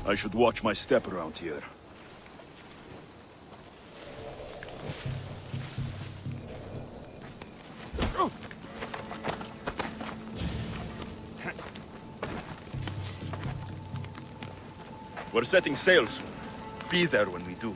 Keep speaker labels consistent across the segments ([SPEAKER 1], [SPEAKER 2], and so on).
[SPEAKER 1] I should watch my step around here. We're setting sail soon. Be there when we do.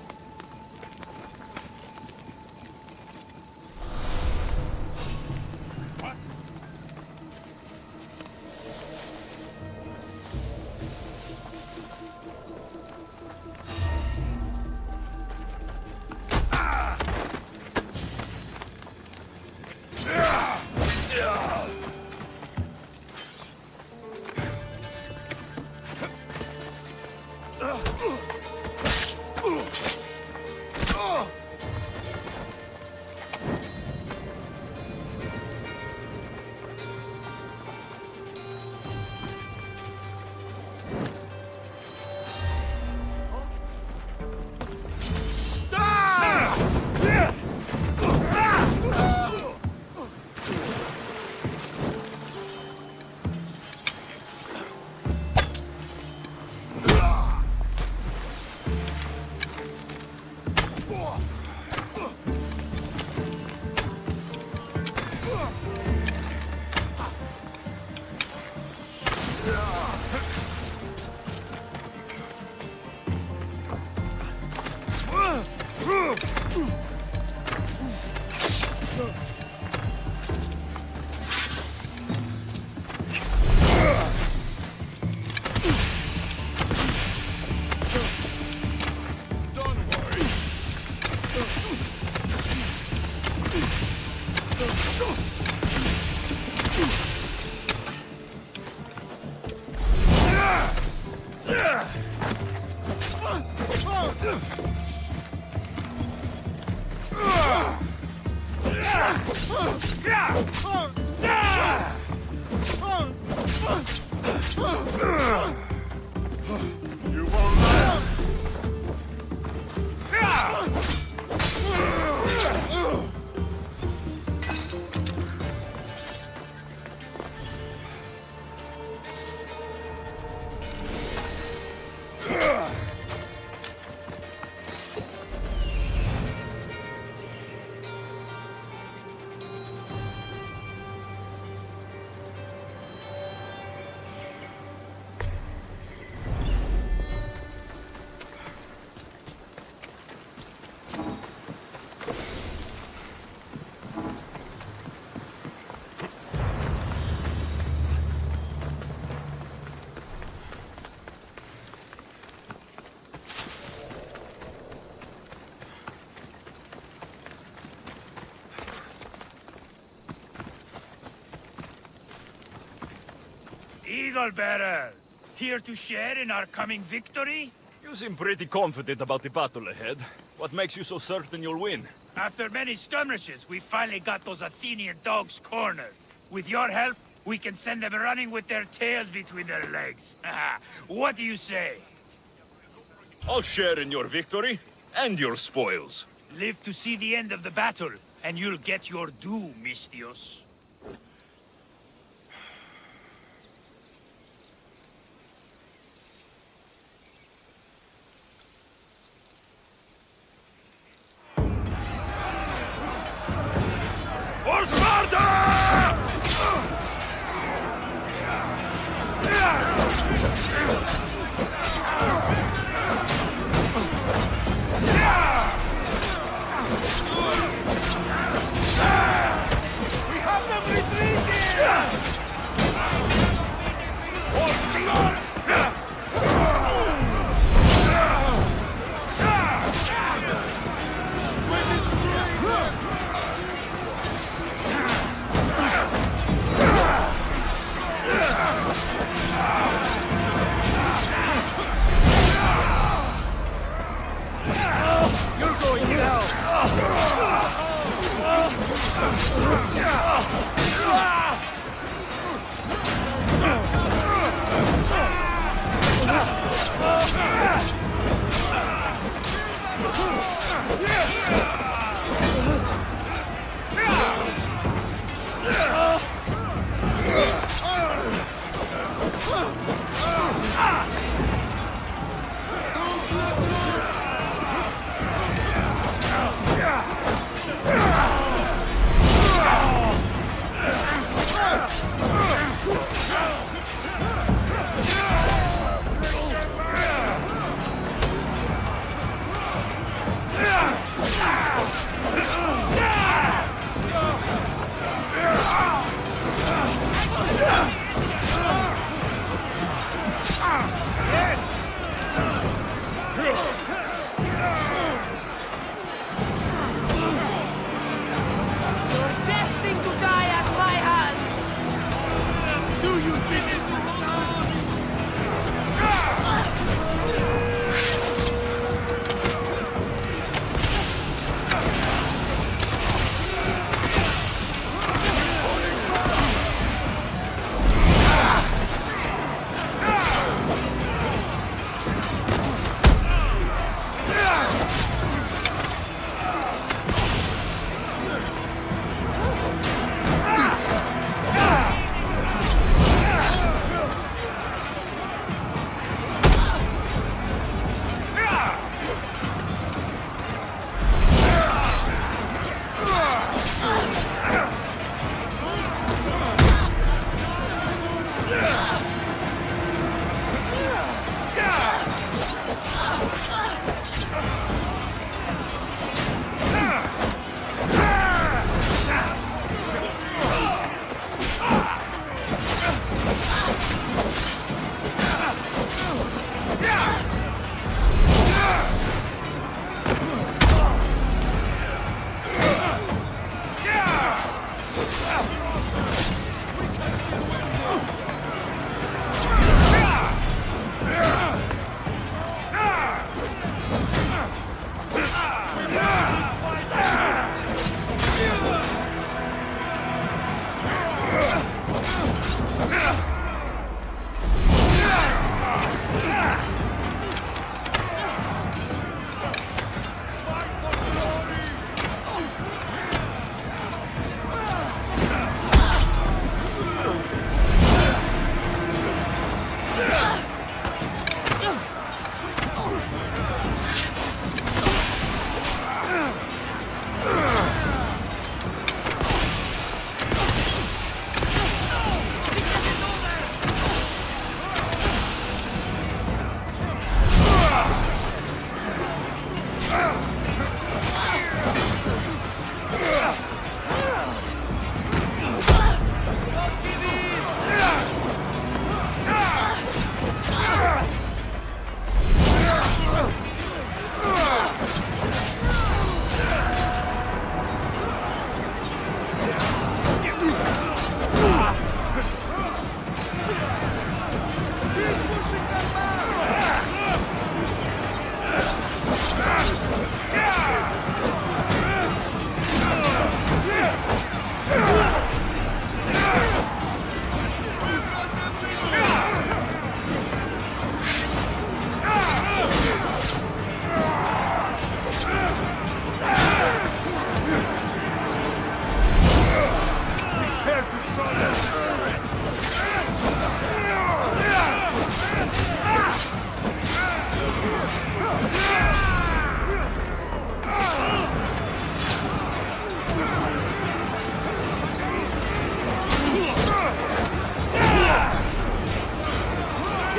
[SPEAKER 2] Eagle bearers, here to share in our coming victory?
[SPEAKER 1] You seem pretty confident about the battle ahead. What makes you so certain you'll win?
[SPEAKER 2] After many skirmishes, we finally got those Athenian dogs cornered. With your help, we can send them running with their tails between their legs. What do you say?
[SPEAKER 1] I'll share in your victory, and your spoils.
[SPEAKER 2] Live to see the end of the battle, and you'll get your due, Mistios.
[SPEAKER 1] For Sparta!
[SPEAKER 2] We have them retreating!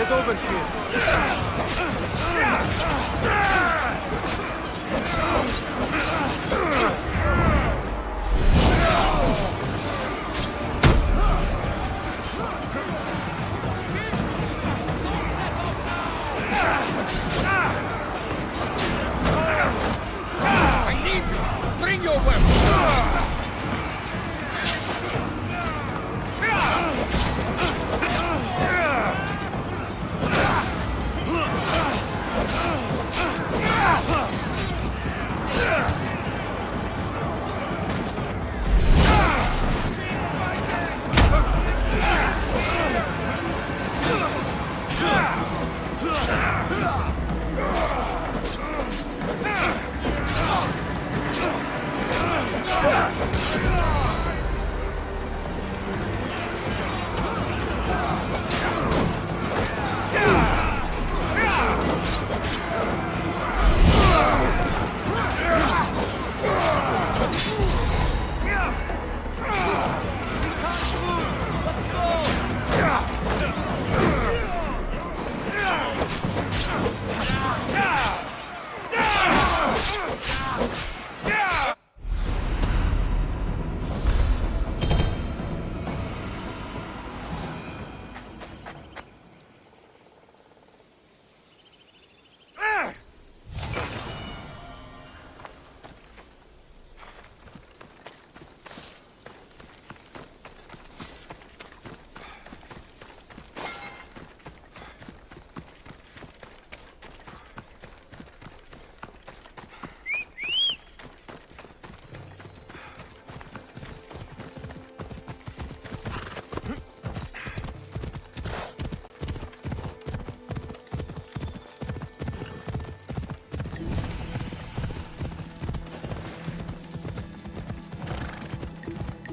[SPEAKER 3] not over here.
[SPEAKER 1] I need you! Bring your weapon!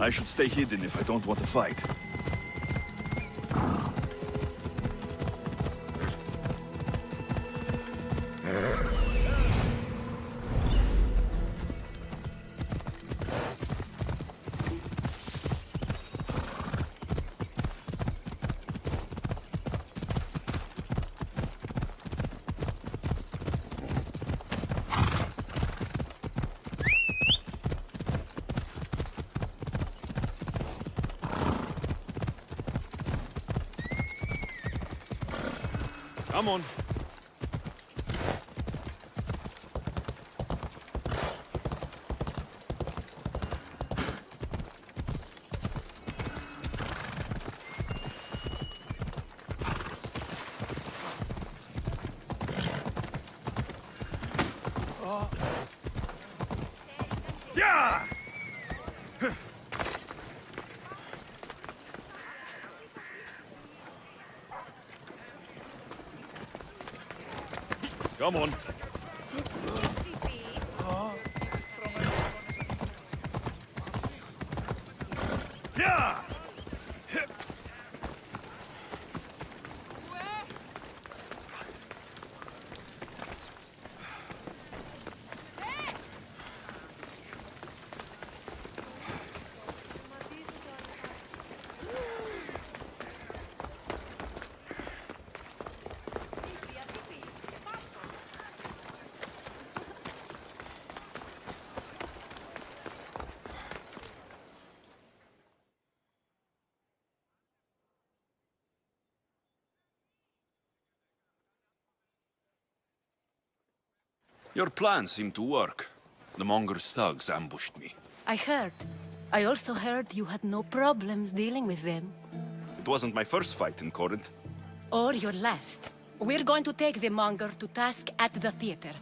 [SPEAKER 1] I should stay hidden if I don't want to fight. Come on.
[SPEAKER 2] Yeah!
[SPEAKER 1] Come on.
[SPEAKER 2] Yeah!
[SPEAKER 1] Your plan seemed to work. The Monger's thugs ambushed me.
[SPEAKER 4] I heard. I also heard you had no problems dealing with them.
[SPEAKER 1] It wasn't my first fight in Corinth.
[SPEAKER 4] Or your last. We're going to take the Monger to task at the theater.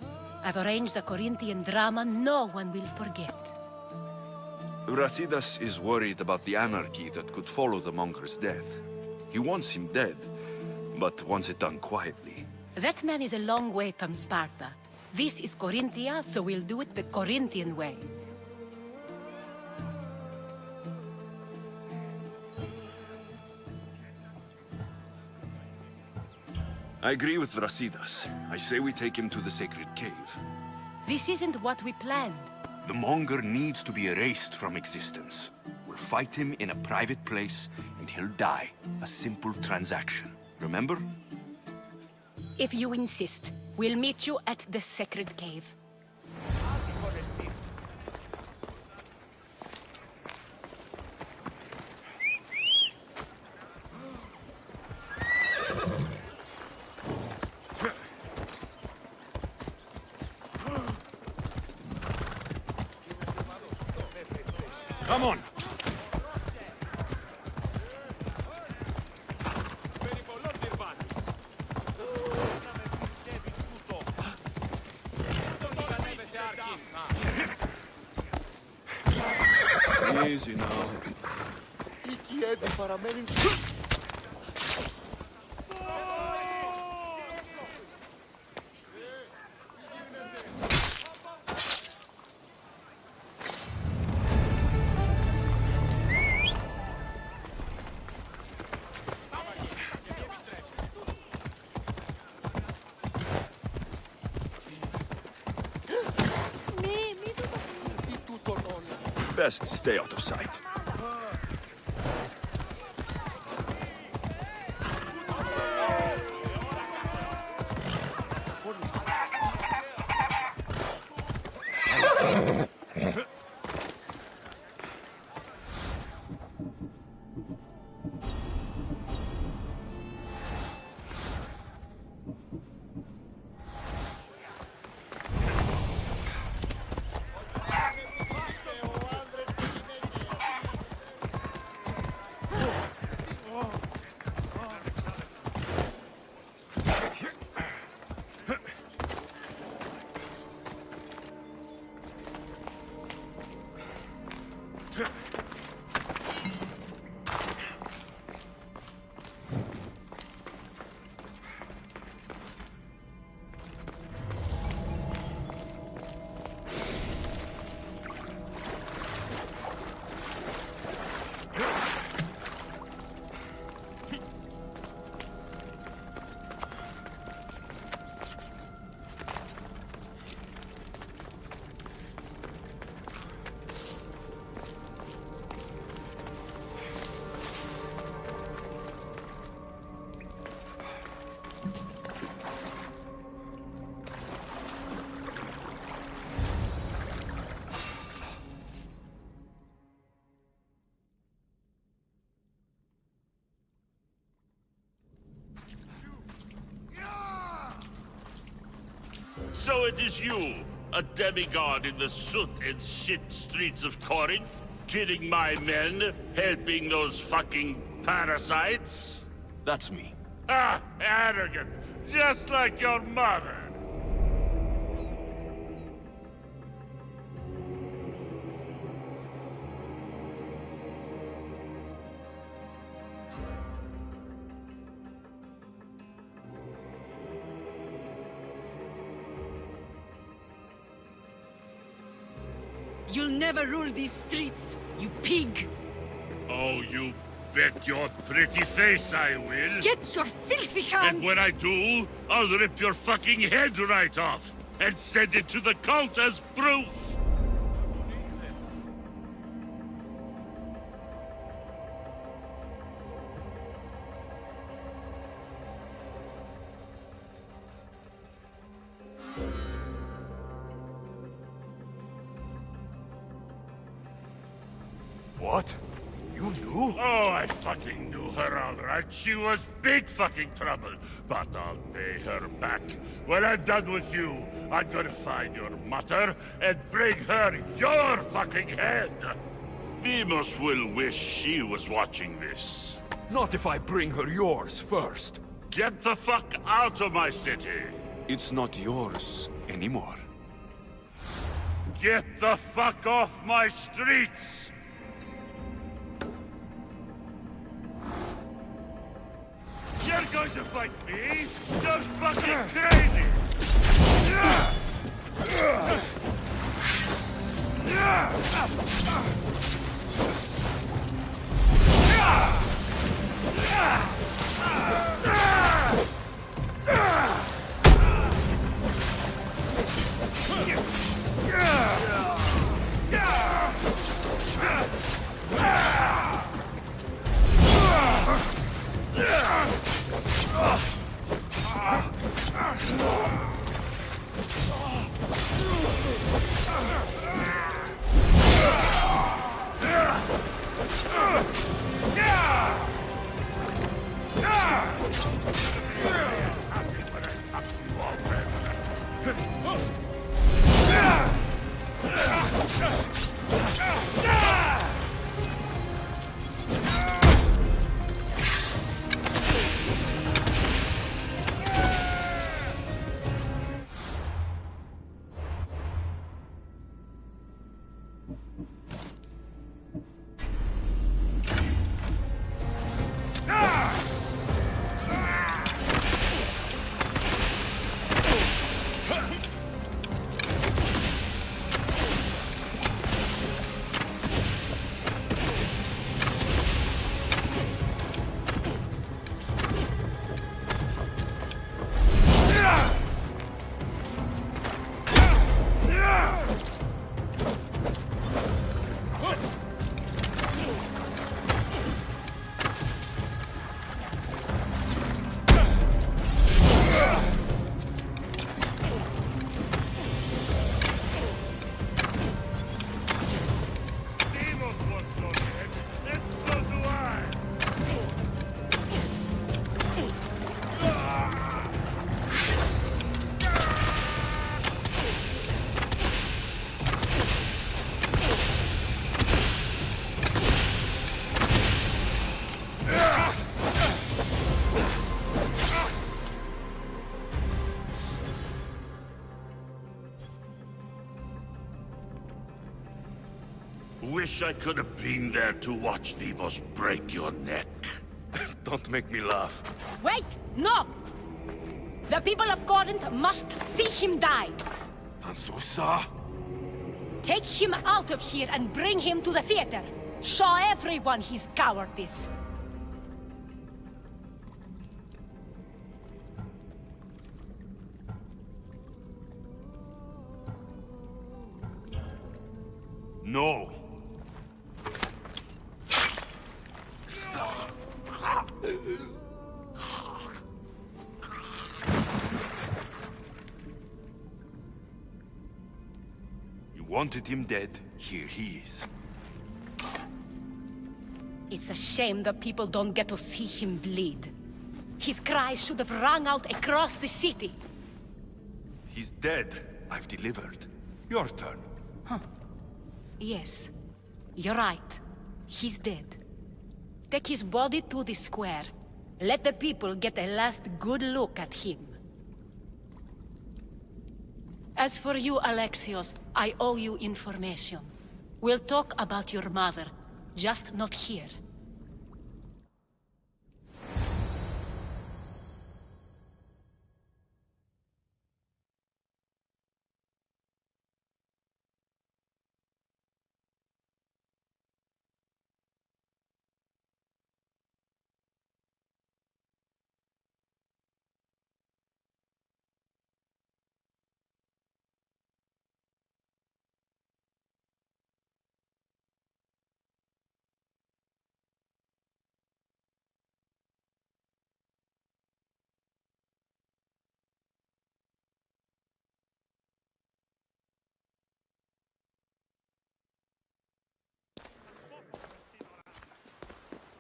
[SPEAKER 4] I've arranged a Corinthian drama no one will forget.
[SPEAKER 1] Brasidas is worried about the anarchy that could follow the Monger's death. He wants him dead, but wants it done quietly.
[SPEAKER 4] That man is a long way from Sparta. This is Corinthia, so we'll do it the Corinthian way.
[SPEAKER 1] I agree with Brasidas. I say we take him to the sacred cave.
[SPEAKER 4] This isn't what we planned.
[SPEAKER 1] The Monger needs to be erased from existence. We'll fight him in a private place, and he'll die. A simple transaction. Remember?
[SPEAKER 4] If you insist, we'll meet you at the Sacred Cave.
[SPEAKER 2] Come on!
[SPEAKER 1] Easy now.
[SPEAKER 3] Οι Κιέδοι παραμένουν...
[SPEAKER 1] Best stay out of sight.
[SPEAKER 5] So it is you, a demigod in the soot and shit streets of Corinth? Killing my men, helping those fucking parasites?
[SPEAKER 1] That's me.
[SPEAKER 5] Ah, arrogant, just like your mother.
[SPEAKER 6] You'll never rule these streets, you pig!
[SPEAKER 5] Oh, you bet your pretty face I will.
[SPEAKER 6] Get your filthy hands!
[SPEAKER 5] And when I do, I'll rip your fucking head right off and send it to the cult as proof.
[SPEAKER 1] What? You knew?
[SPEAKER 5] Oh, I fucking knew her all right. She was big fucking trouble. But I'll pay her back. When I'm done with you, I'm gonna find your mother and bring her your fucking head. Demos will wish she was watching this.
[SPEAKER 1] Not if I bring her yours first.
[SPEAKER 5] Get the fuck out of my city.
[SPEAKER 1] It's not yours anymore.
[SPEAKER 5] Get the fuck off my streets! You're going to fight me? You're fucking crazy! Wish I could have been there to watch Thebos break your neck.
[SPEAKER 1] Don't make me laugh.
[SPEAKER 4] Wait! No! The people of Corinth must see him die!
[SPEAKER 1] Anthusa?
[SPEAKER 4] Take him out of here and bring him to the theater! Show everyone his cowardice!
[SPEAKER 1] No. You wanted him dead. Here he is.
[SPEAKER 4] It's a shame that people don't get to see him bleed. His cries should have rung out across the city.
[SPEAKER 1] He's dead. I've delivered. Your turn.
[SPEAKER 4] Yes, you're right. He's dead. Take his body to the square. Let the people get a last good look at him. As for you, Alexios, I owe you information. We'll talk about your mother, just not here.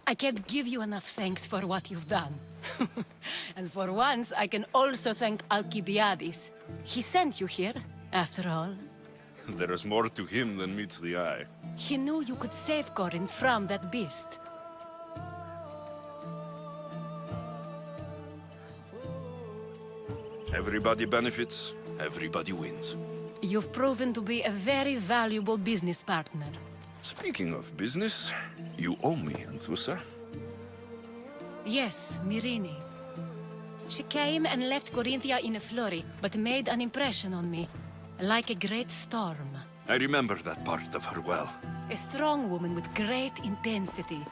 [SPEAKER 4] I can't give you enough thanks for what you've done. And for once, I can also thank Alcibiades. He sent you here, after all.
[SPEAKER 1] There is more to him than meets the eye.
[SPEAKER 4] He knew you could save Corinth from that beast.
[SPEAKER 1] Everybody benefits, everybody wins.
[SPEAKER 4] You've proven to be a very valuable business partner.
[SPEAKER 1] Speaking of business, you owe me, Anthusa.
[SPEAKER 4] Yes, Myrine. She came and left Corinthia in a flurry, but made an impression on me, like a great storm.
[SPEAKER 1] I remember that part of her well.
[SPEAKER 4] A strong woman with great intensity.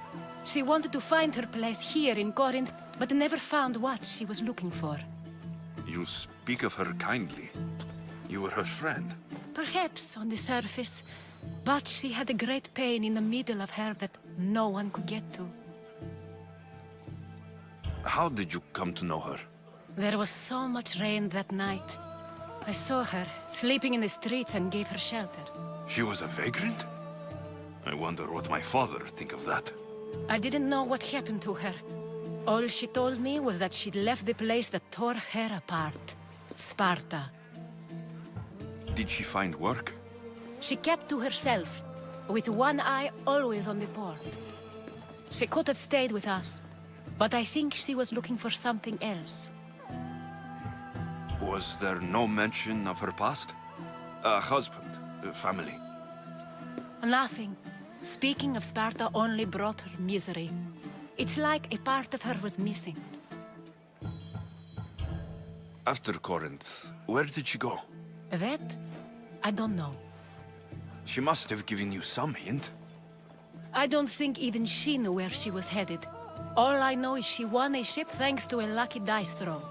[SPEAKER 4] She wanted to find her place here in Corinth, but never found what she was looking for.
[SPEAKER 1] You speak of her kindly. You were her friend.
[SPEAKER 4] Perhaps on the surface, but she had a great pain in the middle of her that no one could get to.
[SPEAKER 1] How did you come to know her?
[SPEAKER 4] There was so much rain that night. I saw her, sleeping in the streets, and gave her shelter.
[SPEAKER 1] She was a vagrant? I wonder what my father think of that.
[SPEAKER 4] I didn't know what happened to her. All she told me was that she'd left the place that tore her apart. Sparta.
[SPEAKER 1] Did she find work?
[SPEAKER 4] She kept to herself, with one eye always on the port. She could have stayed with us, but I think she was looking for something else.
[SPEAKER 1] Was there no mention of her past? A husband, a family?
[SPEAKER 4] Nothing. Speaking of Sparta only brought her misery. It's like a part of her was missing.
[SPEAKER 1] After Corinth, where did she go?
[SPEAKER 4] That? I don't know.
[SPEAKER 1] She must have given you some hint.
[SPEAKER 4] I don't think even she knew where she was headed. All I know is she won a ship thanks to a lucky dice throw.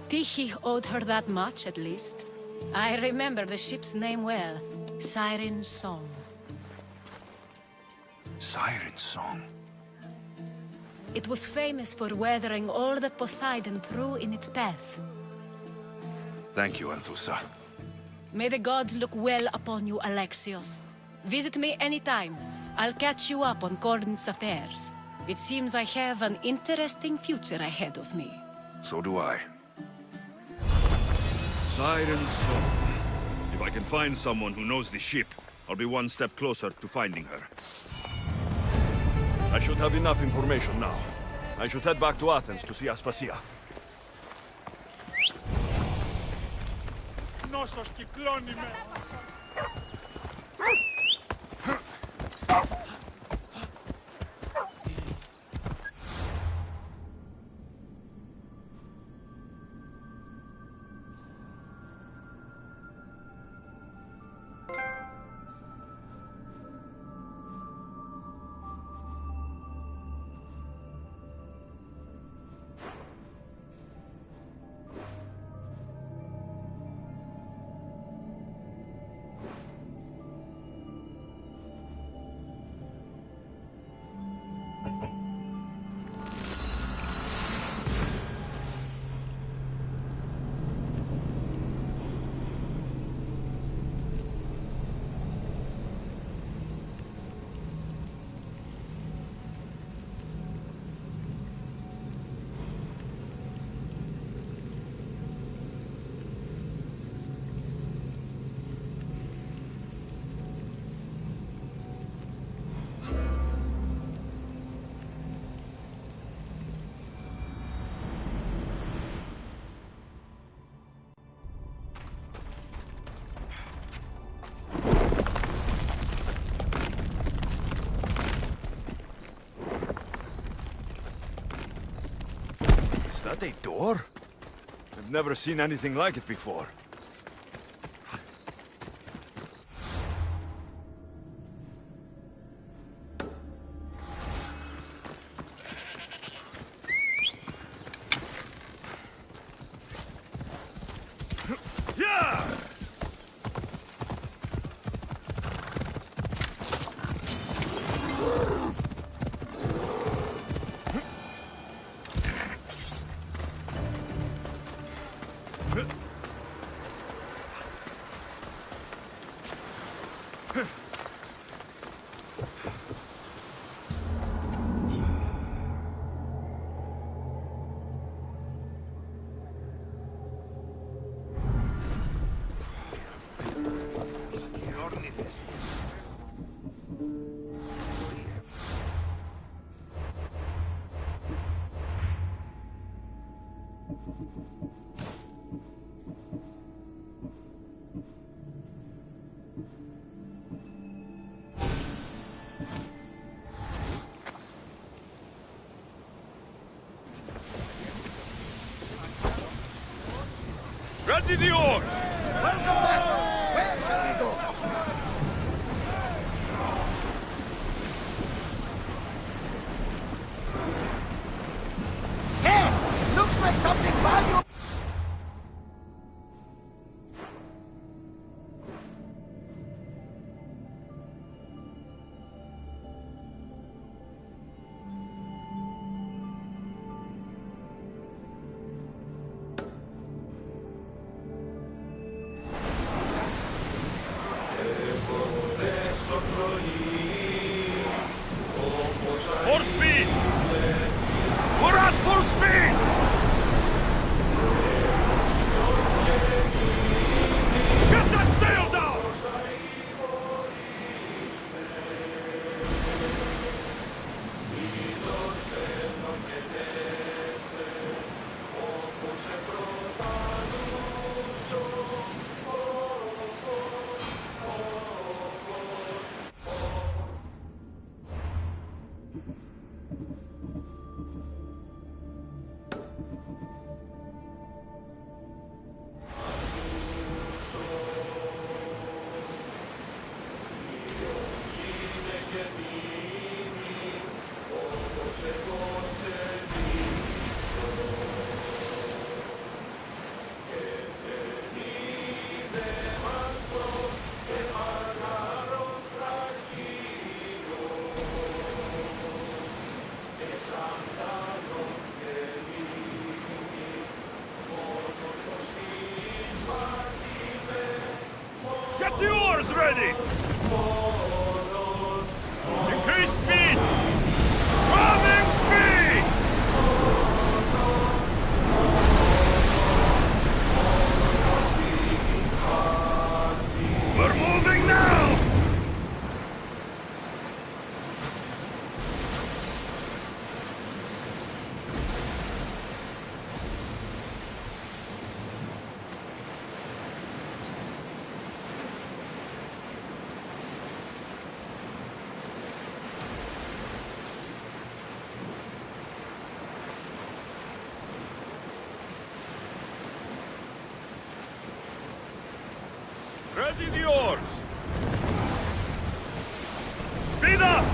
[SPEAKER 4] Tyche owed her that much, at least. I remember the ship's name well. Siren Song.
[SPEAKER 1] Siren Song.
[SPEAKER 4] It was famous for weathering all that Poseidon threw in its path.
[SPEAKER 1] Thank you, Anthusa.
[SPEAKER 4] May the gods look well upon you, Alexios. Visit me anytime. I'll catch you up on Corinth's affairs. It seems I have an interesting future ahead of me.
[SPEAKER 1] So do I.
[SPEAKER 7] Siren Song. If I can find someone who knows the ship, I'll be one step closer to finding her. I should have enough information now. I should head back to Athens to see Aspasia.
[SPEAKER 2] Νόσος κυκλώνει με.
[SPEAKER 7] Is that a door? I've never seen anything like it before. Ready the oars!
[SPEAKER 3] Welcome back! Where shall we go? Hey! Looks like something valuable!
[SPEAKER 7] More speed! Get the oars ready! Increase speed! Running speed! We're moving now! Ready the oars! Speed up!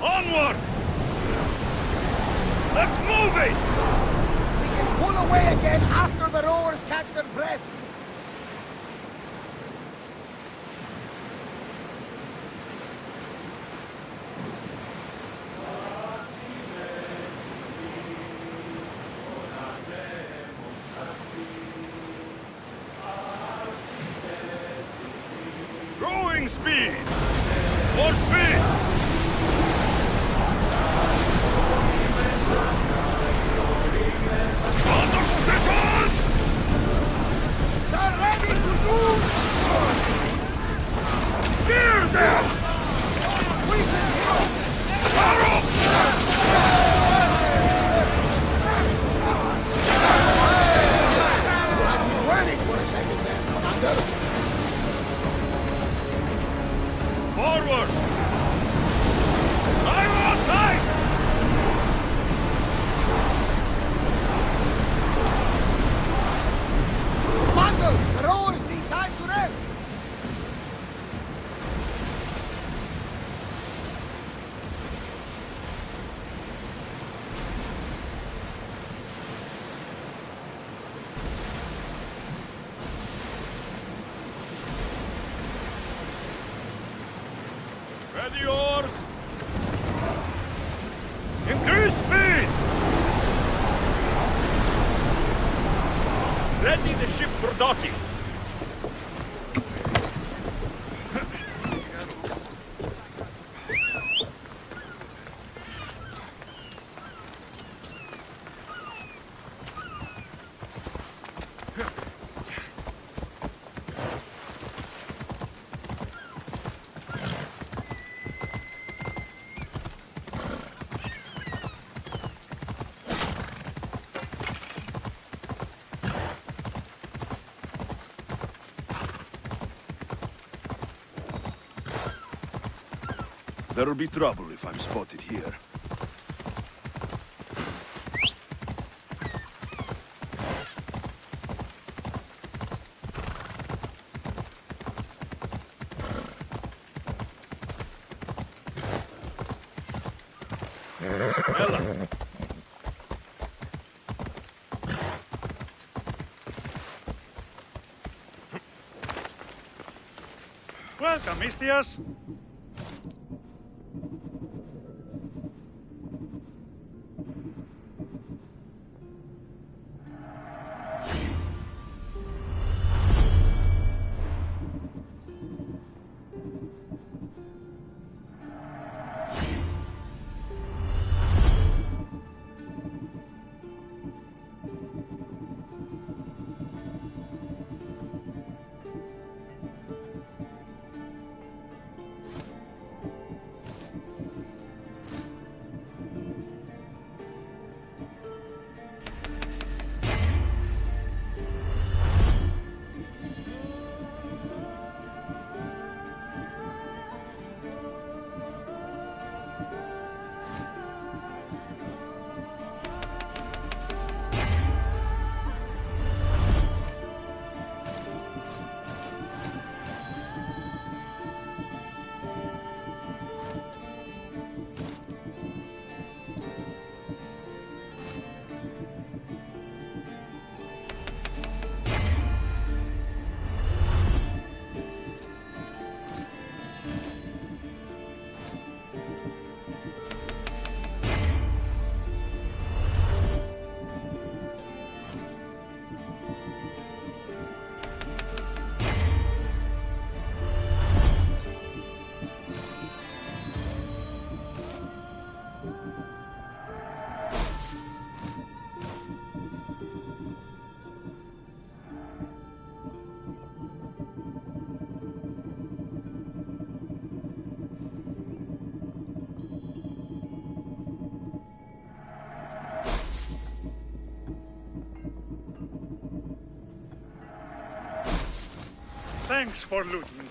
[SPEAKER 7] Onward! Let's move it!
[SPEAKER 3] We can pull away again after the rowers catch their breaths.
[SPEAKER 7] Rowing speed! More speed! Other positions!
[SPEAKER 3] They're ready to move!
[SPEAKER 7] Near them!
[SPEAKER 3] We can help!
[SPEAKER 7] Power
[SPEAKER 3] I've been waiting for a second there, Commander.
[SPEAKER 7] Forward! I'm on time!
[SPEAKER 3] Commander, the rowers need time to rest.
[SPEAKER 7] Ready oars! Increase speed! Ready the ship for docking.
[SPEAKER 1] There'll be trouble if I'm spotted here.
[SPEAKER 8] Welcome, Istias. Thanks for looting.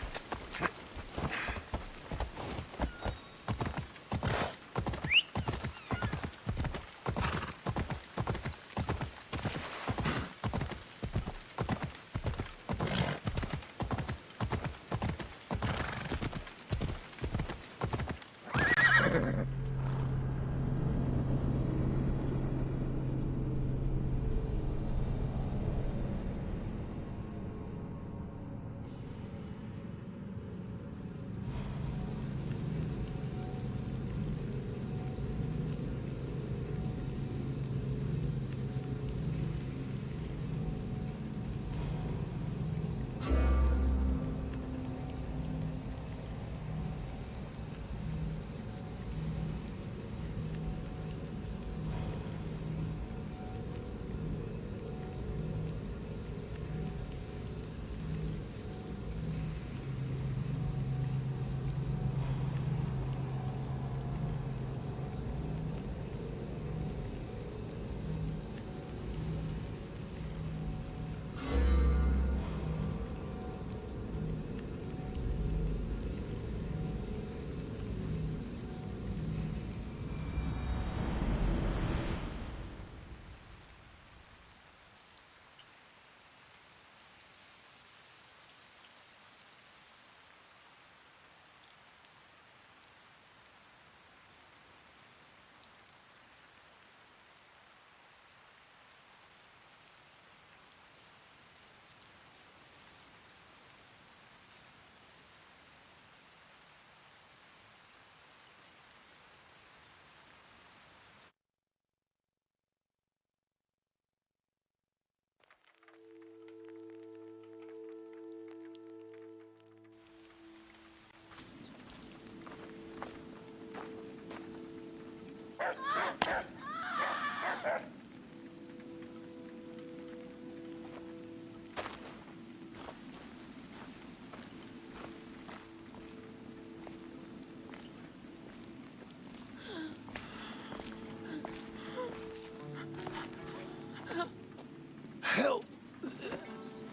[SPEAKER 3] Help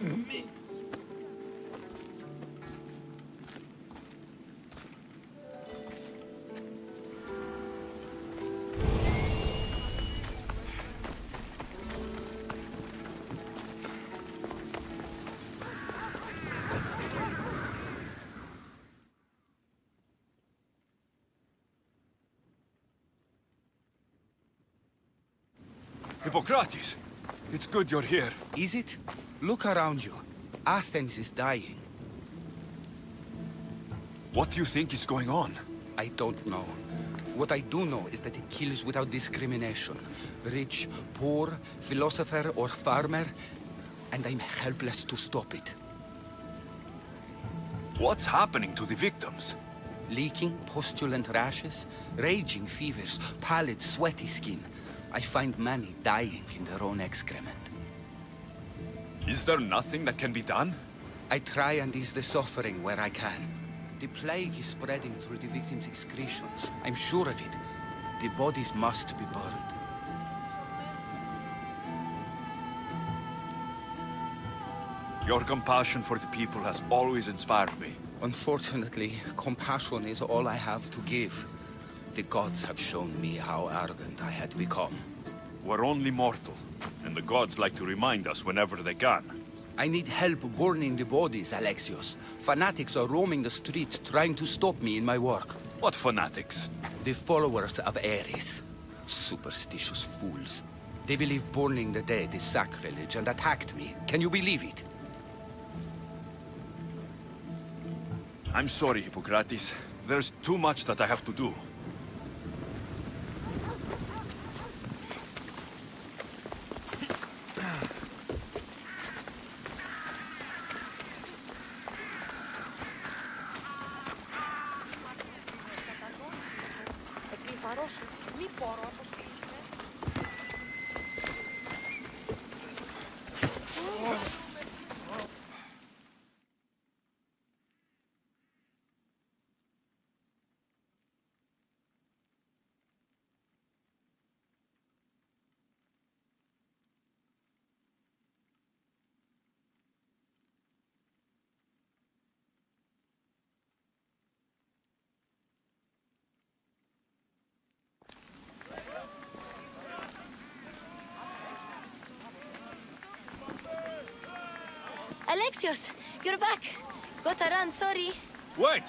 [SPEAKER 3] me.
[SPEAKER 1] Hippocrates! It's good you're here.
[SPEAKER 9] Is it? Look around you. Athens is dying.
[SPEAKER 1] What do you think is going on?
[SPEAKER 9] I don't know. What I do know is that it kills without discrimination. Rich, poor, philosopher or farmer, and I'm helpless to stop it.
[SPEAKER 1] What's happening to the victims?
[SPEAKER 9] Leaking, postulant rashes, raging fevers, pallid, sweaty skin. I find many dying in their own excrement.
[SPEAKER 1] Is there nothing that can be done?
[SPEAKER 9] I try and ease the suffering where I can. The plague is spreading through the victims' excretions. I'm sure of it. The bodies must be burned.
[SPEAKER 1] Your compassion for the people has always inspired me.
[SPEAKER 9] Unfortunately, compassion is all I have to give. The gods have shown me how arrogant I had become.
[SPEAKER 1] We're only mortal, and the gods like to remind us whenever they can.
[SPEAKER 9] I need help burning the bodies, Alexios. Fanatics are roaming the streets trying to stop me in my work.
[SPEAKER 1] What fanatics?
[SPEAKER 9] The followers of Ares. Superstitious fools. They believe burning the dead is sacrilege and attacked me. Can you believe it?
[SPEAKER 1] I'm sorry, Hippocrates. There's too much that I have to do.
[SPEAKER 10] Alexios, you're back. Gotta run, sorry.
[SPEAKER 1] Wait!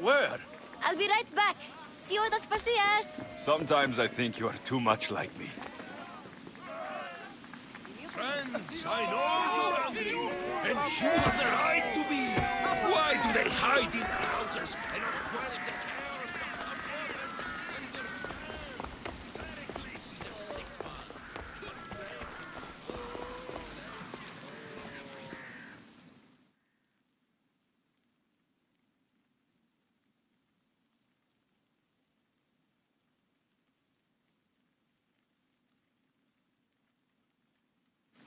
[SPEAKER 1] Where?
[SPEAKER 10] I'll be right back. See you at Aspasias.
[SPEAKER 1] Sometimes I think you are too much like me.
[SPEAKER 5] Friends, I know you're hungry, and you have the right to be. Why do they hide in their houses and not dwell in the chaos of Pericles is a sick man.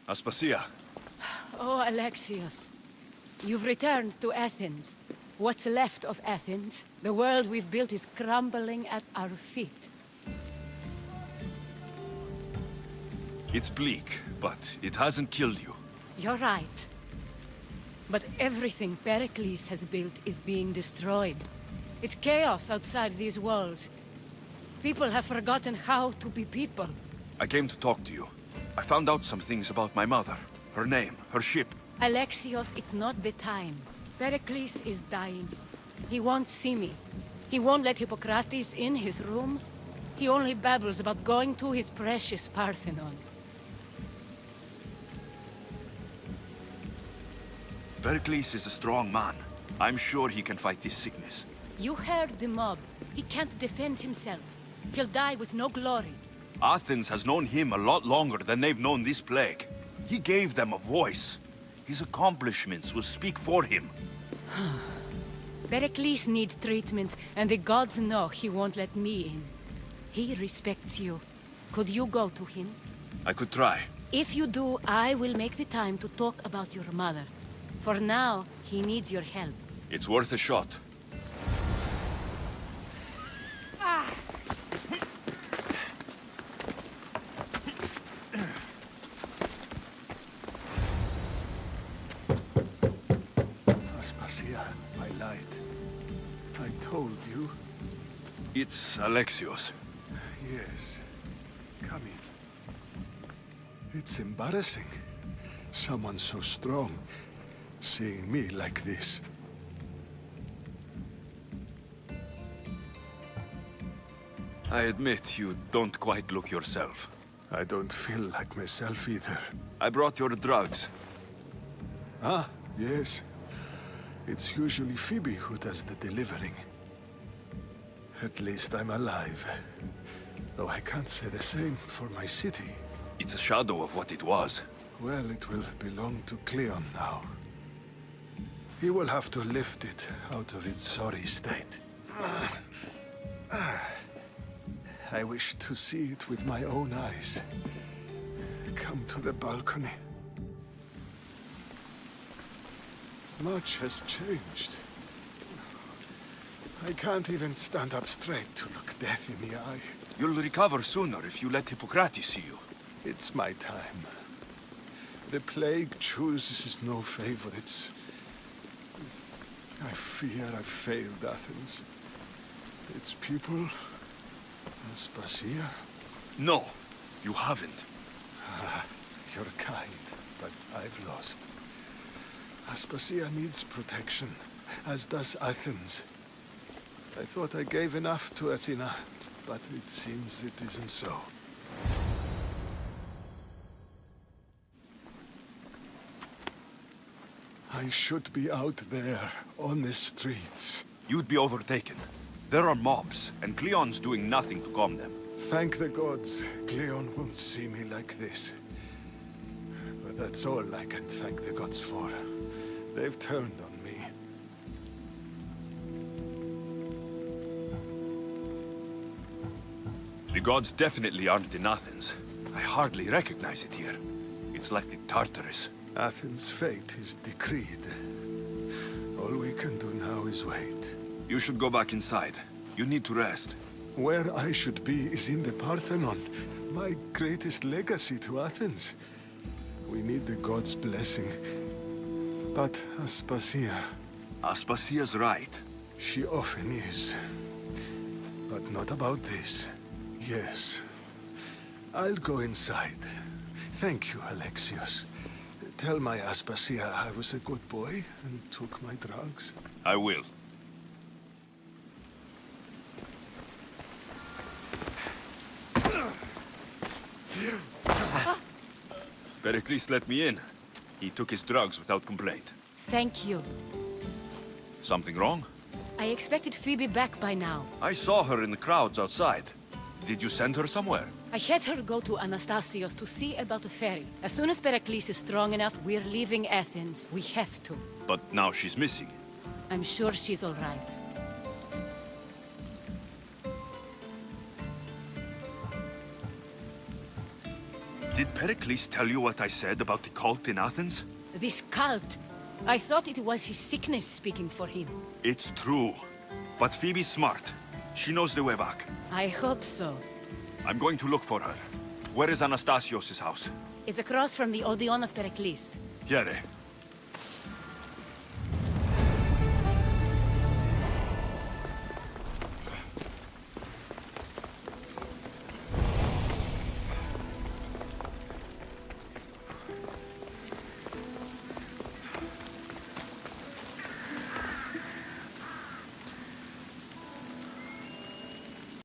[SPEAKER 1] Aspasia,
[SPEAKER 4] Oh, Alexios. You've returned to Athens. What's left of Athens? The world we've built is crumbling at our feet.
[SPEAKER 1] it's bleak, but it hasn't killed you.
[SPEAKER 4] You're right. But everything Pericles has built is being destroyed. It's chaos outside these walls. People have forgotten how to be people.
[SPEAKER 1] I came to talk to you. I found out some things about my mother. Her name, her ship.
[SPEAKER 4] Alexios, it's not the time. Pericles is dying. He won't see me. He won't let Hippocrates in his room. He only babbles about going to his precious Parthenon.
[SPEAKER 1] Pericles is a strong man. I'm sure he can fight this sickness.
[SPEAKER 4] You heard the mob. He can't defend himself. He'll die with no glory.
[SPEAKER 1] Athens has known him a lot longer than they've known this plague. He gave them a voice. His accomplishments will speak for him.
[SPEAKER 4] Pericles needs treatment, and the gods know he won't let me in. He respects you. Could you go to him?
[SPEAKER 1] I could try.
[SPEAKER 4] If you do, I will make the time to talk about your mother. For now, he needs your help.
[SPEAKER 1] It's worth a shot.
[SPEAKER 3] Aspasia, I lied. I told you.
[SPEAKER 1] It's Alexios.
[SPEAKER 3] Yes. Come in.
[SPEAKER 11] It's embarrassing. Someone so strong, seeing me like this.
[SPEAKER 1] I admit you don't quite look yourself.
[SPEAKER 11] I don't feel like myself either.
[SPEAKER 1] I brought your drugs.
[SPEAKER 11] Ah, yes. It's usually Phoebe who does the delivering. At least I'm alive. Though I can't say the same for my city.
[SPEAKER 1] It's a shadow of what it was.
[SPEAKER 11] Well, it will belong to Cleon now. He will have to lift it out of its sorry state. I wish to see it with my own eyes. Come to the balcony. Much has changed. I can't even stand up straight to look death in the eye.
[SPEAKER 1] You'll recover sooner if you let Hippocrates see you.
[SPEAKER 11] It's my time. The plague chooses no favorites. I fear I've failed Athens. Its people, Aspasia.
[SPEAKER 1] No, you haven't.
[SPEAKER 11] You're kind, but I've lost. Aspasia needs protection, as does Athens. I thought I gave enough to Athena, but it seems it isn't so. I should be out there, on the streets.
[SPEAKER 1] You'd be overtaken. There are mobs, and Cleon's doing nothing to calm them.
[SPEAKER 11] Thank the gods, Cleon won't see me like this. But that's all I can thank the gods for. They've turned on me.
[SPEAKER 1] The gods definitely aren't in Athens. I hardly recognize it here. It's like the Tartarus.
[SPEAKER 11] Athens' fate is decreed. All we can do now is wait.
[SPEAKER 1] You should go back inside. You need to rest.
[SPEAKER 11] Where I should be is in the Parthenon, my greatest legacy to Athens. We need the gods' blessing. But Aspasia...
[SPEAKER 1] Aspasia's right.
[SPEAKER 11] She often is. But not about this. Yes. I'll go inside. Thank you, Alexios. Tell my Aspasia I was a good boy and took my drugs.
[SPEAKER 1] I will. Pericles let me in. He took his drugs without complaint.
[SPEAKER 4] Thank you.
[SPEAKER 1] Something wrong?
[SPEAKER 4] I expected Phoebe back by now.
[SPEAKER 1] I saw her in the crowds outside. Did you send her somewhere?
[SPEAKER 4] I had her go to Anastasios to see about a ferry. As soon as Pericles is strong enough, we're leaving Athens. We have to.
[SPEAKER 1] But now she's missing.
[SPEAKER 4] I'm sure she's all right.
[SPEAKER 1] Did Pericles tell you what I said about the cult in Athens?
[SPEAKER 4] This cult. I thought it was his sickness speaking for him.
[SPEAKER 1] It's true. But Phoebe's smart. She knows the way back.
[SPEAKER 4] I hope so.
[SPEAKER 1] I'm going to look for her. Where is Anastasios' house?
[SPEAKER 4] It's across from the Odeon of Pericles.
[SPEAKER 1] Here.